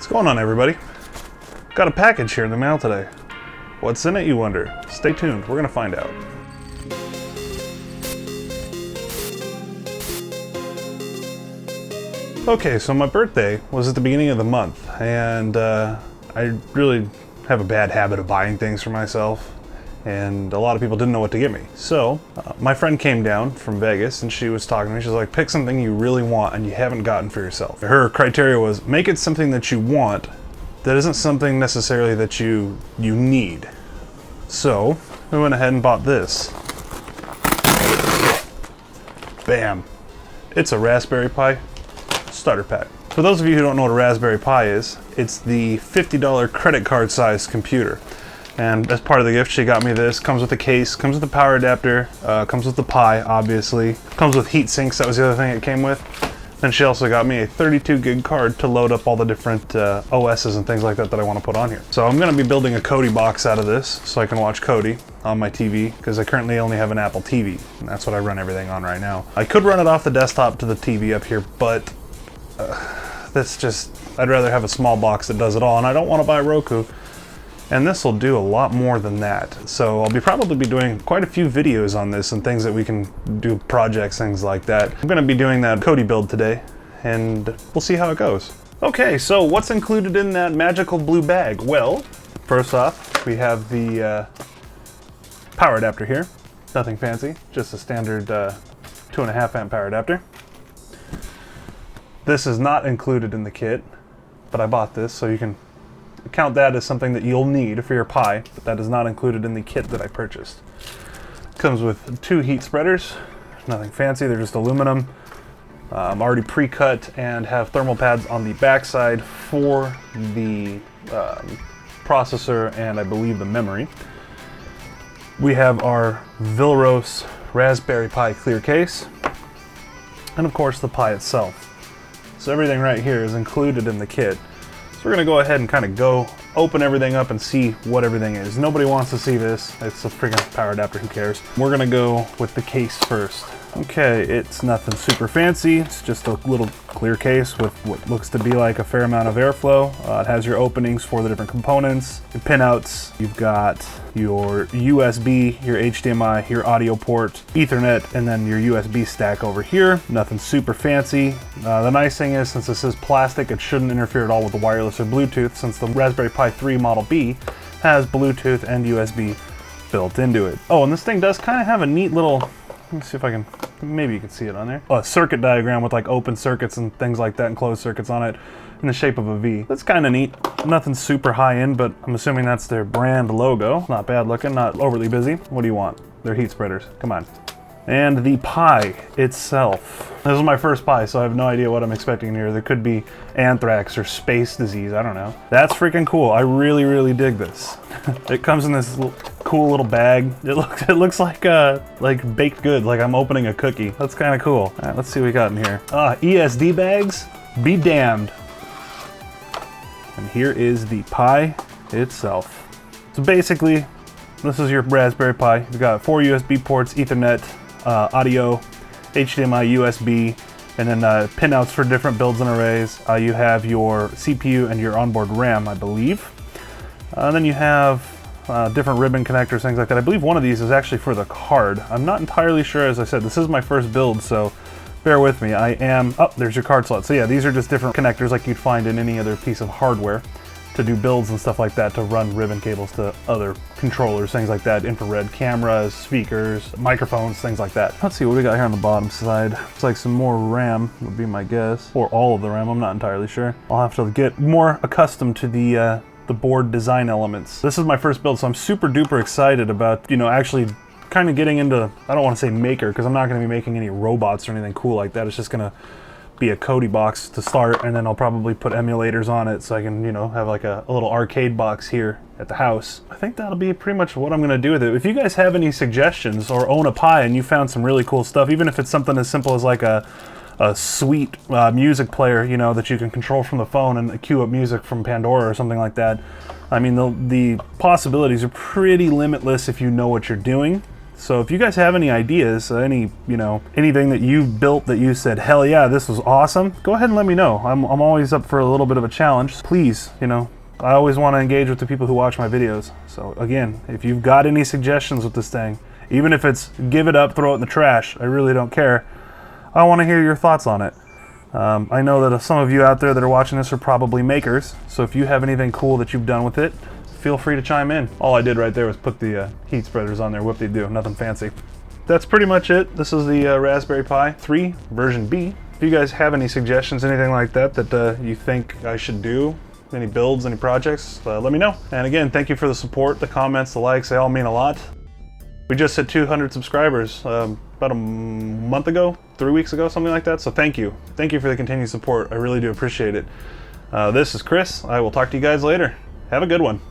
What's going on, everybody? Got a package here in the mail today. What's in it, you wonder? Stay tuned, we're gonna find out. Okay, so my birthday was at the beginning of the month, and I really have a bad habit of buying things for myself, and a lot of people didn't know what to get me. So, my friend came down from Vegas, and she was talking to me. She's like, pick something you really want and you haven't gotten for yourself. Her criteria was, make it something that you want that isn't something necessarily that you need. So, we went ahead and bought this. Bam. It's a Raspberry Pi starter pack. For those of you who don't know what a Raspberry Pi is, it's the $50 credit card size computer. And as part of the gift, she got me this. Comes with a case, comes with a power adapter, comes with the Pi, obviously. Comes with heat sinks, that was the other thing it came with. Then she also got me a 32 gig card to load up all the different OSs and things like that I want to put on here. So I'm going to be building a Kodi box out of this so I can watch Kodi on my TV, because I currently only have an Apple TV, and that's what I run everything on right now. I could run it off the desktop to the TV up here, but that's just, I'd rather have a small box that does it all, and I don't want to buy Roku. And this will do a lot more than that. So I'll probably be doing quite a few videos on this and things that we can do, projects, things like that. I'm gonna be doing that Kodi build today, and we'll see how it goes. Okay, so what's included in that magical blue bag? Well, first off, we have the power adapter here. Nothing fancy, just a standard 2.5 amp power adapter. This is not included in the kit, but I bought this, so you can count that as something that you'll need for your Pi, but that is not included in the kit that I purchased. Comes with 2 heat spreaders, nothing fancy, they're just aluminum. Already pre-cut and have thermal pads on the backside for the processor and I believe the memory. We have our Villros Raspberry Pi clear case, and of course the Pi itself. So everything right here is included in the kit. So we're gonna go ahead and kind of open everything up and see what everything is. Nobody wants to see this. It's a freaking power adapter, who cares? We're gonna go with the case first. Okay, it's nothing super fancy. It's just a little clear case with what looks to be like a fair amount of airflow. It has your openings for the different components, your pinouts. You've got your USB, your HDMI, your audio port, Ethernet, and then your USB stack over here. Nothing super fancy. The nice thing is, since this is plastic, it shouldn't interfere at all with the wireless or Bluetooth, since the Raspberry Pi 3 Model B has Bluetooth and USB built into it. Oh, and this thing does kind of have a neat little, let me see if I can, maybe you can see it on there. A circuit diagram with like open circuits and things like that and closed circuits on it in the shape of a V. That's kind of neat. Nothing super high end, but I'm assuming that's their brand logo. Not bad looking, not overly busy. What do you want? They're heat spreaders, come on. And the Pi itself. This is my first Pi, so I have no idea what I'm expecting in here. There could be anthrax or space disease, I don't know. That's freaking cool. I really, really dig this. It comes in this cool little bag. It looks like baked goods, like I'm opening a cookie. That's kind of cool. All right, let's see what we got in here. ESD bags, be damned. And here is the Pi itself. So basically, this is your Raspberry Pi. You've got 4 USB ports, Ethernet, audio, HDMI, USB, and then pinouts for different builds and arrays. You have your CPU and your onboard RAM, I believe. Then you have different ribbon connectors, things like that. I believe one of these is actually for the card. I'm not entirely sure, as I said, this is my first build, so bear with me. There's your card slot. So yeah, these are just different connectors like you'd find in any other piece of hardware to do builds and stuff like that, to run ribbon cables to other controllers, things like that, infrared cameras, speakers, microphones, things like that. Let's see what we got here on the bottom side. Looks like some more RAM would be my guess, or all of the RAM, I'm not entirely sure. I'll have to get more accustomed to the board design elements. This is my first build, so I'm super duper excited about, actually kind of getting into, I don't want to say maker, because I'm not going to be making any robots or anything cool like that. It's just going to be a Kodi box to start, and then I'll probably put emulators on it so I can, have like a little arcade box here at the house. I think that'll be pretty much what I'm gonna do with it. If you guys have any suggestions or own a Pi and you found some really cool stuff, even if it's something as simple as like a sweet music player, that you can control from the phone and cue up music from Pandora or something like that. I mean, the possibilities are pretty limitless if you know what you're doing. So if you guys have any ideas, anything that you've built that you said, hell yeah, this was awesome, go ahead and let me know. I'm always up for a little bit of a challenge. Please, I always want to engage with the people who watch my videos. So again, if you've got any suggestions with this thing, even if it's give it up, throw it in the trash, I really don't care. I want to hear your thoughts on it. I know that some of you out there that are watching this are probably makers, so if you have anything cool that you've done with it, feel free to chime in. All I did right there was put the heat spreaders on there, whoop-de-doo, nothing fancy. That's pretty much it. This is the Raspberry Pi 3 version B. If you guys have any suggestions, anything like that you think I should do, any builds, any projects, let me know. And again, thank you for the support, the comments, the likes, they all mean a lot. We just hit 200 subscribers about a month ago, 3 weeks ago, something like that, so thank you. Thank you for the continued support, I really do appreciate it. This is Chris, I will talk to you guys later. Have a good one.